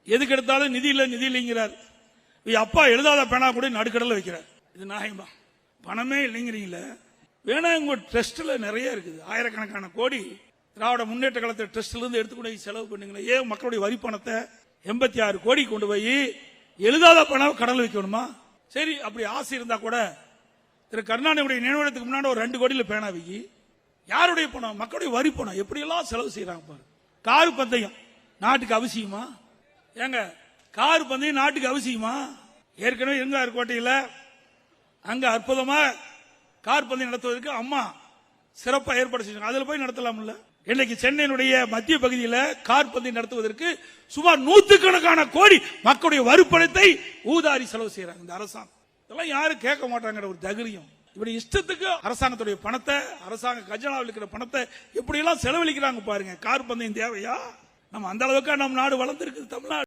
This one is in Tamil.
எதுக்கு எடுத்தாலும் நிதி இல்லைங்கிறார். அப்பா எழுதாத பேனா கூட நடுக்கடல வைக்கிறார். இது நியாயமா? பணமே இல்லைங்கிறீங்கள. வேணா உங்க ட்ரஸ்ட்ல நிறைய இருக்குது, ஆயிரக்கணக்கான கோடி திராவிட முன்னேற்ற கழகத்தை ட்ரஸ்ட்ல இருந்து எடுத்துக்கொண்டு செலவு பண்ணுங்களேன். ஏன் மக்களுடைய வரி பணத்தை 86 கோடி கொண்டு போய் எழுதாத பணம் கடல் வைக்கணுமா? சரி, அப்படி ஆசை இருந்தா கூட திரு கருணாநிதியுடைய நினைவிடத்துக்கு முன்னாடி ஒரு 2 கோடியில் பேனா வைக்கி. யாருடைய பணம்? மக்களுடைய வரி பணம். எப்படி எல்லாம் செலவு செய்யறாங்க பாரு. காரு பந்தயம் நாட்டுக்கு அவசியமா? ஏங்க, காரு பந்தயம் நாட்டுக்கு அவசியமா? ஏற்கனவே இருங்கார் கோட்டையில் அங்க அற்புதமா கார் பந்தயம் நடத்துவதற்கு அம்மா சிறப்பா ஏற்பாடு செஞ்சாங்க. அதுல போய் நடத்தலாம்ல. இன்னைக்கு சென்னையினுடைய மத்திய பகுதியில் கார் பந்தயம் நடத்துவதற்கு சுமார் 100கணக்கான கோடி மக்களுடைய வரிப்பணத்தை ஊதாரி செலவு செய்யறாங்க இந்த அரசாங்கம். இதெல்லாம் யாரும் கேட்க மாட்டாங்க. ஒரு தைரியம். இப்படி இஷ்டத்துக்கு அரசாங்கத்துடைய பணத்தை, அரசாங்க கஜனாவில் இருக்கிற பணத்தை எப்படி எல்லாம் செலவழிக்கிறாங்க பாருங்க. கார் பந்தயம் தேவையா? நம்ம அந்த அளவுக்கு நம்ம நாடு வளர்ந்திருக்கு தமிழ்நாடு.